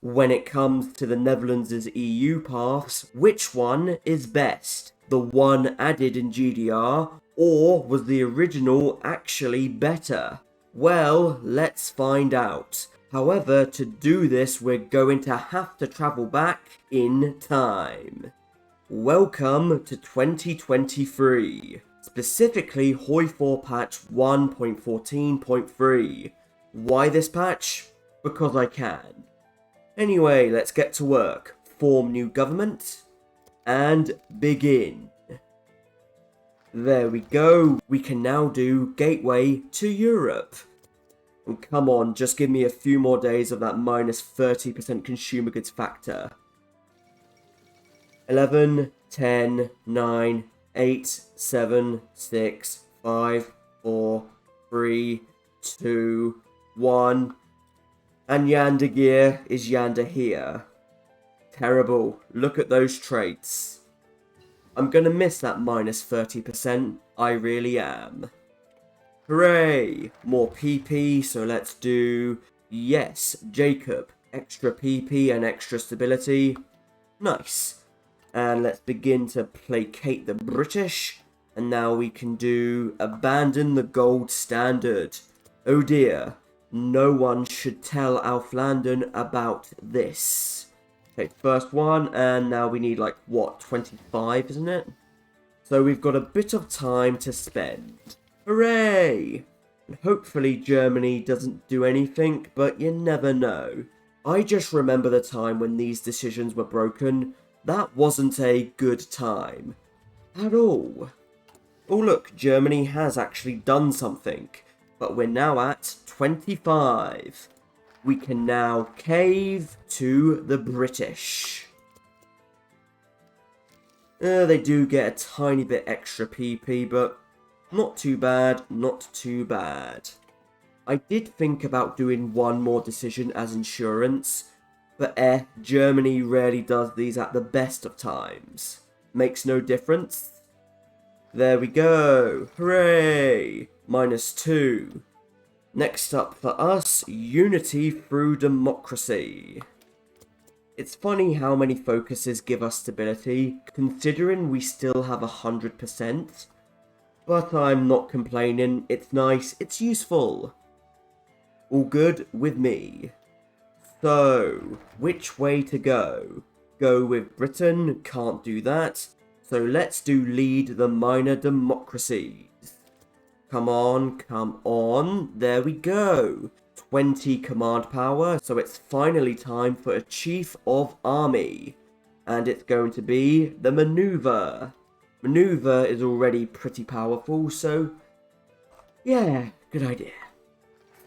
When it comes to the Netherlands' EU paths, which one is best? The one added in GDR, or was the original actually better? Well, let's find out. However, to do this, we're going to have to travel back in time. Welcome to 2023, specifically Hoi 4 patch 1.14.3. Why this patch? Because I can. Anyway, let's get to work. Form new government, and begin. There we go, we can now do Gateway to Europe. And come on, just give me a few more days of that minus 30% consumer goods factor. 11, 10, 9, 8, 7, 6, 5, 4, 3, 2, 1. And Yanda gear is Yanda here. Terrible. Look at those traits. I'm gonna miss that minus 30%. I really am. Hooray! More PP, so let's do... Yes, Jacob. Extra PP and extra stability. Nice. And let's begin to placate the British. And now we can do abandon the gold standard. Oh dear. No one should tell Alflanden about this. Okay, first one, and now we need like, what, 25, isn't it? So we've got a bit of time to spend. Hooray! And hopefully Germany doesn't do anything, but you never know. I just remember the time when these decisions were broken. That wasn't a good time. At all. Oh look, Germany has actually done something. But we're now at 25. We can now cave to the British. They do get a tiny bit extra PP, but not too bad, not too bad. I did think about doing one more decision as insurance, but Germany rarely does these at the best of times. Makes no difference. There we go. Hooray! -2. Next up for us, unity through democracy. It's funny how many focuses give us stability, considering we still have 100%. But I'm not complaining, it's nice, it's useful. All good with me. So, which way to go? Go with Britain, can't do that. So let's do lead the minor democracies. Come on, come on. There we go. 20 command power, so it's finally time for a chief of army. And it's going to be the maneuver. Maneuver is already pretty powerful, so yeah, good idea.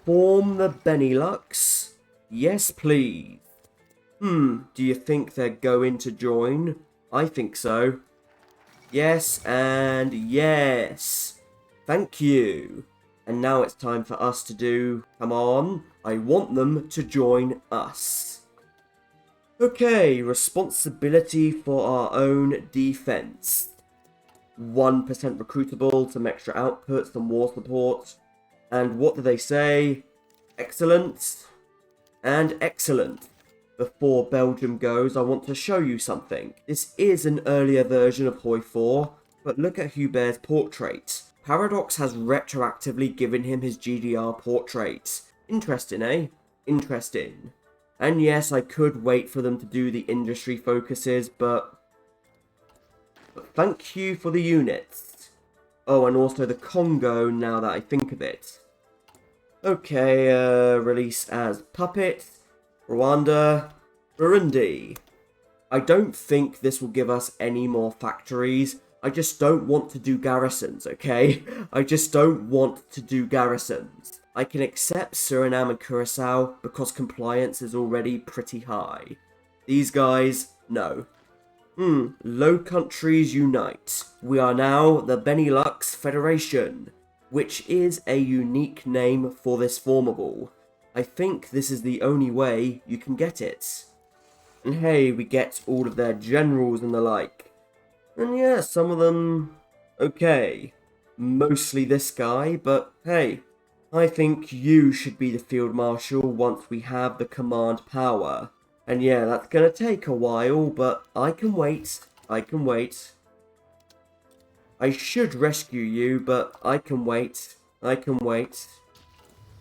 Form the Benelux. Yes, please. Do you think they're going to join? I think so. Yes, and yes. Thank you. And now it's time for us to do... Come on. I want them to join us. Okay, responsibility for our own defense. 1% recruitable, some extra output, some war support. And what do they say? Excellent. And excellent. Before Belgium goes, I want to show you something. This is an earlier version of Hoi 4, but look at Hubert's portrait. Paradox has retroactively given him his GDR portrait. Interesting, eh? Interesting. And yes, I could wait for them to do the industry focuses, but thank you for the units. Oh, and also the Congo, now that I think of it. Okay, release as puppet. Rwanda, Burundi. I don't think this will give us any more factories. I just don't want to do garrisons, okay? I just don't want to do garrisons. I can accept Suriname and Curacao because compliance is already pretty high. These guys, no. Low countries unite. We are now the Benelux Federation, which is a unique name for this formable. I think this is the only way you can get it. And hey, we get all of their generals and the like. And yeah, some of them, okay. Mostly this guy, but hey, I think you should be the field marshal once we have the command power. And yeah, that's gonna take a while, but I can wait. I can wait. I should rescue you, but I can wait. I can wait.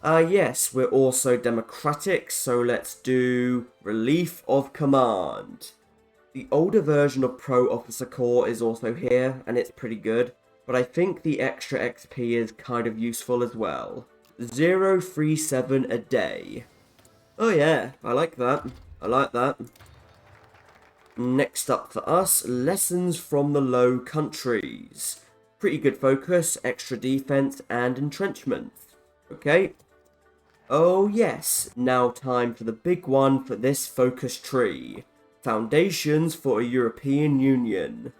Yes, we're also democratic, so let's do Relief of Command. The older version of Pro Officer Corps is also here, and it's pretty good, but I think the extra XP is kind of useful as well. 037 a day. Oh yeah, I like that. I like that. Next up for us, Lessons from the Low Countries. Pretty good focus, extra defense, and entrenchment. Okay. Oh yes, now time for the big one for this focus tree. Foundations for a European Union.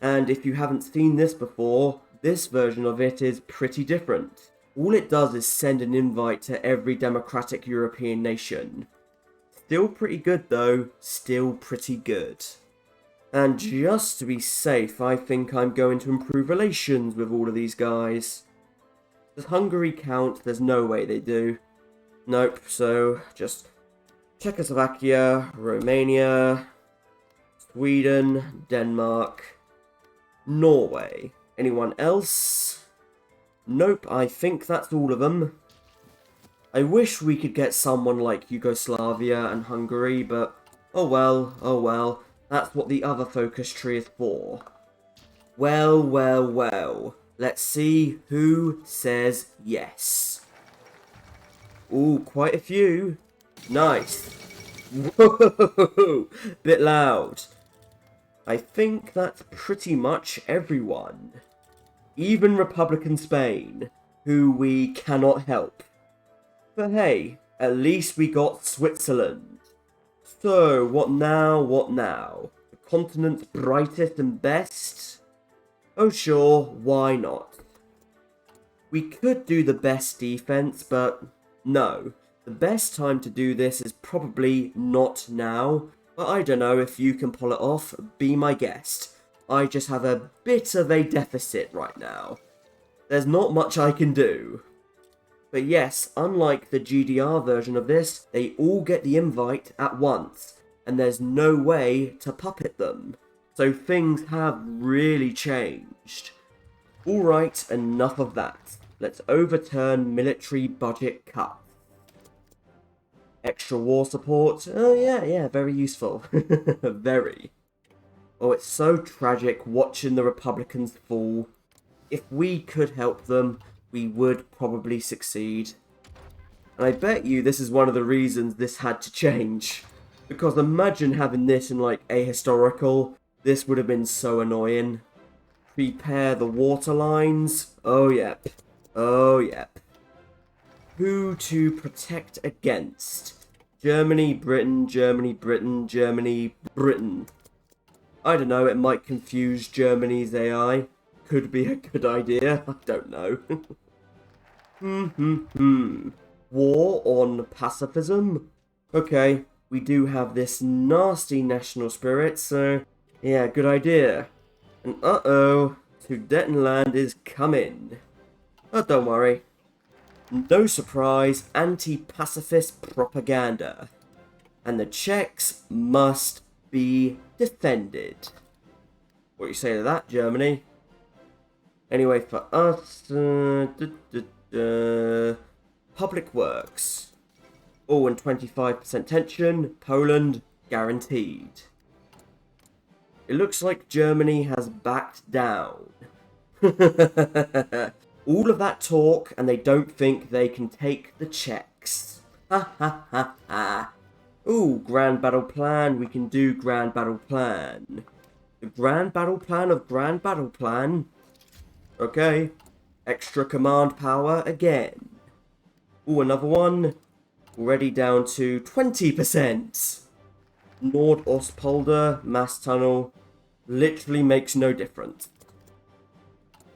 And if you haven't seen this before, this version of it is pretty different. All it does is send an invite to every democratic European nation. Still pretty good though, still pretty good. And just to be safe, I think I'm going to improve relations with all of these guys. Does Hungary count? There's no way they do. Nope, so just Czechoslovakia, Romania, Sweden, Denmark, Norway. Anyone else? Nope, I think that's all of them. I wish we could get someone like Yugoslavia and Hungary, but oh well, that's what the other focus tree is for. Well, let's see who says yes. Ooh, quite a few. Nice. Whoa, bit loud. I think that's pretty much everyone. Even Republican Spain, who we cannot help. But hey, at least we got Switzerland. So, what now, what now? The continent's brightest and best? Oh sure, why not? We could do the best defense, but no. The best time to do this is probably not now, but I don't know if you can pull it off, be my guest. I just have a bit of a deficit right now. There's not much I can do. But yes, unlike the GDR version of this, they all get the invite at once, and there's no way to puppet them. So things have really changed. Alright, enough of that. Let's overturn military budget cuts. Extra war support? Oh yeah, very useful. Very. Oh, it's so tragic watching the Republicans fall. If we could help them, we would probably succeed. And I bet you this is one of the reasons this had to change. Because imagine having this in like a historical, this would have been so annoying. Prepare the water lines. Oh yep. Oh yep. Who to protect against? Germany, Britain, Germany, Britain, Germany, Britain. I don't know, it might confuse Germany's AI. Could be a good idea, I don't know. War on pacifism? Okay, we do have this nasty national spirit, so yeah, good idea. And uh-oh, Sudetenland is coming. Oh, don't worry. No surprise, anti-pacifist propaganda. And the Czechs must be defended. What do you say to that, Germany? Anyway, for us, Public Works. Oh, and 25% tension, Poland, guaranteed. It looks like Germany has backed down. All of that talk, and they don't think they can take the Czechs. Ha ha ha ha. Ooh, Grand Battle Plan, we can do Grand Battle Plan. The Grand Battle Plan of Grand Battle Plan. Okay. Extra command power again. Ooh, another one. Already down to 20%. Nord-Ostpolder, mass tunnel. Literally makes no difference.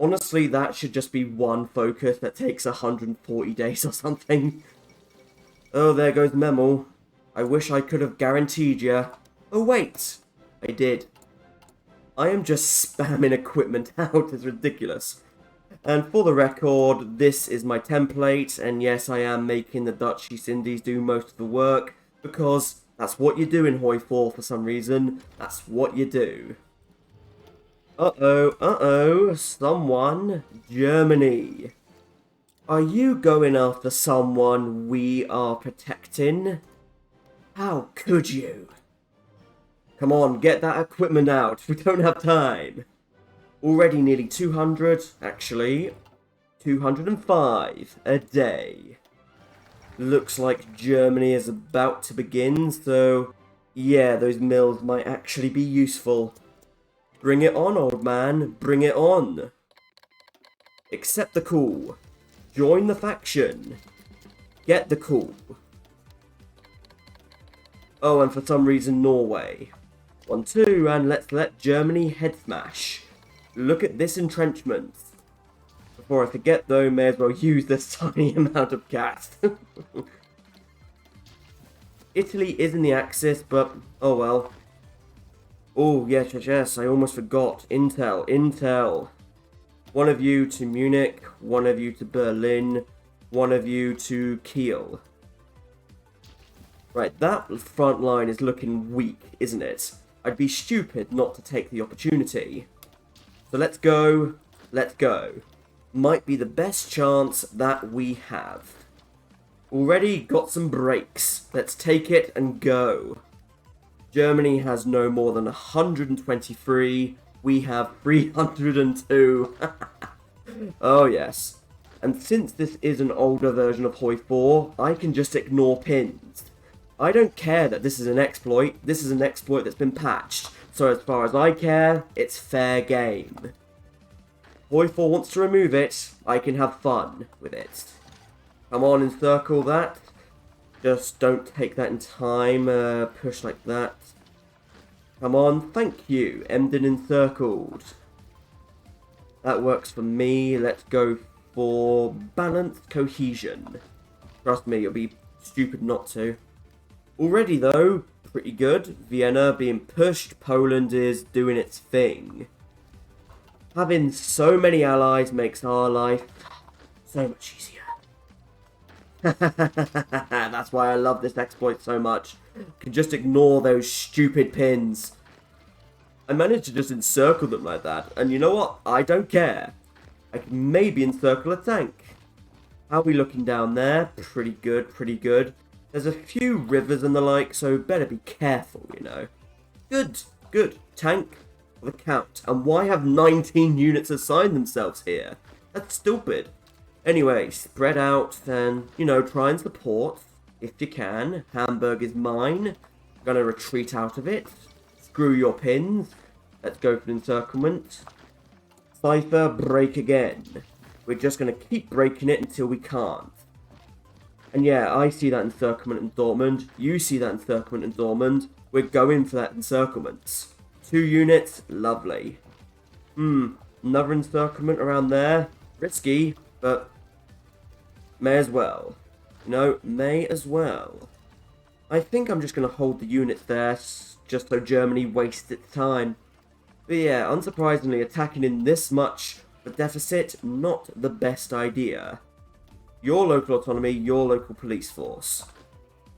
Honestly, that should just be one focus that takes 140 days or something. Oh, there goes Memel. I wish I could have guaranteed ya. Oh, wait. I did. I am just spamming equipment out. It's ridiculous. And for the record, this is my template. And yes, I am making the Dutch East Indies do most of the work. Because That's what you do in Hoi 4 for some reason. That's what you do. Uh-oh. Someone. Germany. Are you going after someone we are protecting? How could you? Come on, get that equipment out. We don't have time. Already nearly 200. Actually, 205 a day. Looks like Germany is about to begin, so yeah, those mills might actually be useful. Bring it on, old man. Bring it on. Accept the call. Join the faction. Get the call. Oh, and for some reason, Norway. 1, 2, and let's let Germany head smash. Look at this entrenchment. Before I forget, though, may as well use this tiny amount of gas. Italy is in the Axis, but oh well. Oh, yes, I almost forgot. Intel. One of you to Munich, one of you to Berlin, one of you to Kiel. Right, that front line is looking weak, isn't it? I'd be stupid not to take the opportunity. So let's go. Might be the best chance that we have. Already got some breaks. Let's take it and go. Germany has no more than 123. We have 302. Oh yes. And since this is an older version of Hoi 4, I can just ignore pins. I don't care that this is an exploit. This is an exploit that's been patched. So as far as I care, it's fair game. Hoi 4 wants to remove it. I can have fun with it. Come on, encircle that. Just don't take that in time. Push like that. Come on, thank you. Emden encircled. That works for me. Let's go for balanced cohesion. Trust me, you'll be stupid not to. Already though, pretty good. Vienna being pushed. Poland is doing its thing. Having so many allies makes our life so much easier. That's why I love this exploit so much. Can just ignore those stupid pins. I managed to just encircle them like that, and you know what? I don't care. I can maybe encircle a tank. How are we looking down there? Pretty good. There's a few rivers and the like, so better be careful, you know. Good. Tank for the count. And why have 19 units assigned themselves here? That's stupid. Anyway, spread out and, you know, try and support if you can. Hamburg is mine. Gonna retreat out of it. Screw your pins. Let's go for encirclement. Cypher, break again. We're just gonna keep breaking it until we can't. And yeah, I see that encirclement in Dortmund. You see that encirclement in Dortmund. We're going for that encirclement. 2 units, lovely. Another encirclement around there. Risky, but may as well. No, may as well. I think I'm just going to hold the units there, just so Germany wastes its time. But yeah, unsurprisingly, attacking in this much of a deficit, not the best idea. Your local autonomy, your local police force.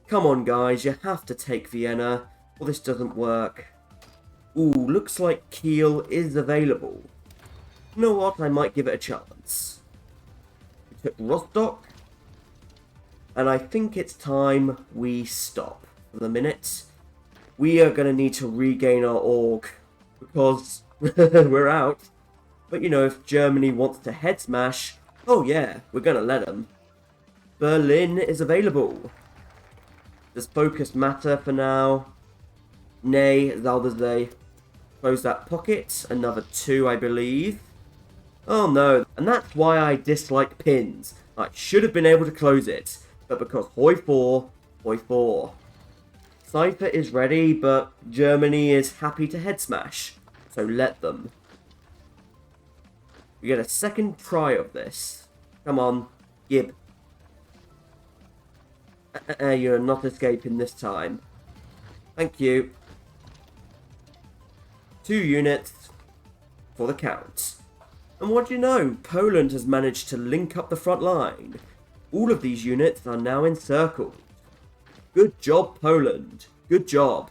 Come on, guys, you have to take Vienna, or this doesn't work. Ooh, looks like Kiel is available. You know what? I might give it a chance. We took Rostock. And I think it's time we stop for the minute. We are going to need to regain our org. Because we're out. But you know, if Germany wants to head smash, oh yeah, we're going to let them. Berlin is available. Does focus matter for now? Nay, Zaldesday. Close that pocket. Another 2, I believe. Oh no, and that's why I dislike pins. I should have been able to close it. But because Hoi 4. Cypher is ready, but Germany is happy to head smash. So let them. We get a second try of this. Come on, Gib. You're not escaping this time. Thank you. 2 units for the count. And what do you know? Poland has managed to link up the front line. All of these units are now encircled. Good job, Poland. Good job.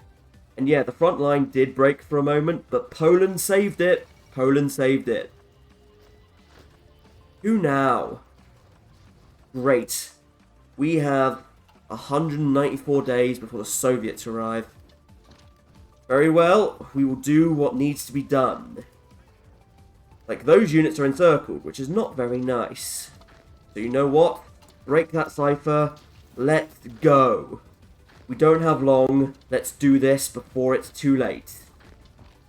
And yeah, the front line did break for a moment, but Poland saved it. Poland saved it. Who now? Great. We have 194 days before the Soviets arrive. Very well, we will do what needs to be done. Like, those units are encircled, which is not very nice. So you know what? Break that cipher. Let's go. We don't have long. Let's do this before it's too late.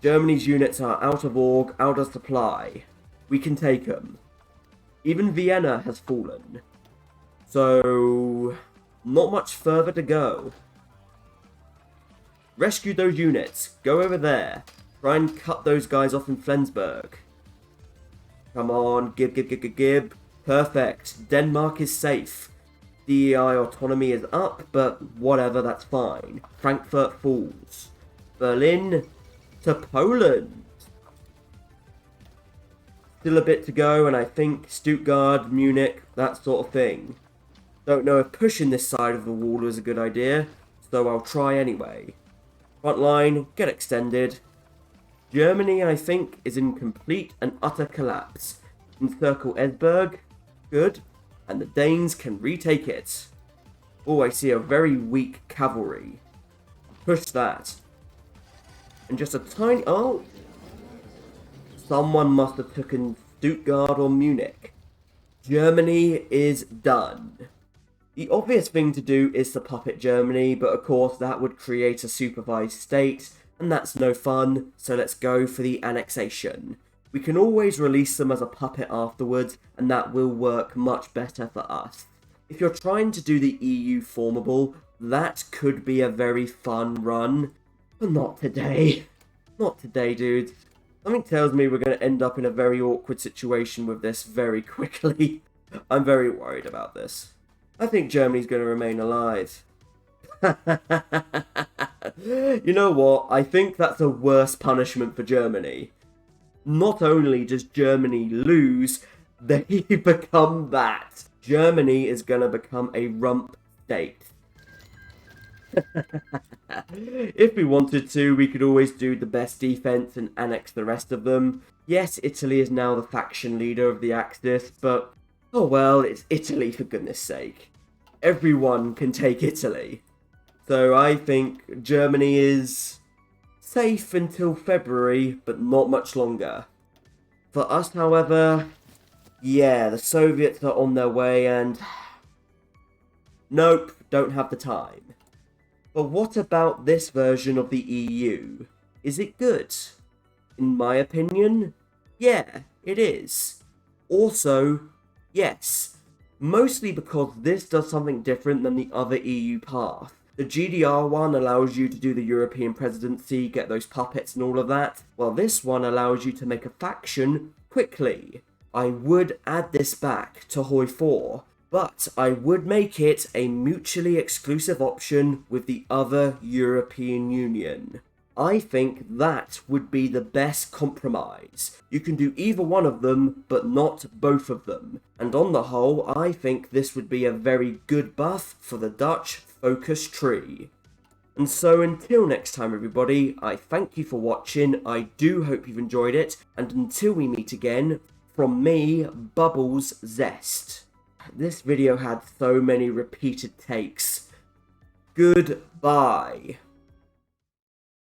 Germany's units are out of org, out of supply. We can take them. Even Vienna has fallen. So, not much further to go. Rescue those units. Go over there. Try and cut those guys off in Flensburg. Come on, gib. Perfect. Denmark is safe. DEI autonomy is up, but whatever, that's fine. Frankfurt falls. Berlin to Poland. Still a bit to go, and I think Stuttgart, Munich, that sort of thing. Don't know if pushing this side of the wall is a good idea, so I'll try anyway. Front line, get extended. Germany, I think, is in complete and utter collapse. Encircle Esbjerg. Good. And the Danes can retake it. Oh, I see a very weak cavalry. Push that. And just a tiny... Oh! Someone must have taken Stuttgart or Munich. Germany is done. The obvious thing to do is to puppet Germany, but of course that would create a supervised state, and that's no fun, so let's go for the annexation. We can always release them as a puppet afterwards, and that will work much better for us. If you're trying to do the EU formable, that could be a very fun run, but not today. Not today, dudes. Something tells me we're going to end up in a very awkward situation with this very quickly. I'm very worried about this. I think Germany's going to remain alive. You know what? I think that's a worse punishment for Germany. Not only does Germany lose, they become that. Germany is going to become a rump state. If we wanted to, we could always do the best defense and annex the rest of them. Yes, Italy is now the faction leader of the Axis, but oh well, it's Italy for goodness sake. Everyone can take Italy. So I think Germany is safe until February, but not much longer. For us, however, yeah, the Soviets are on their way and... Nope, don't have the time. But what about this version of the EU? Is it good? In my opinion, yeah, it is. Also, yes. Mostly because this does something different than the other EU path. The GDR one allows you to do the European presidency, get those puppets and all of that, while this one allows you to make a faction quickly. I would add this back to Hoi 4, but I would make it a mutually exclusive option with the other European Union. I think that would be the best compromise. You can do either one of them, but not both of them. And on the whole, I think this would be a very good buff for the Dutch focus tree. And so until next time everybody, I thank you for watching, I do hope you've enjoyed it, and until we meet again, from me, Bubbles Zest. This video had so many repeated takes. Goodbye.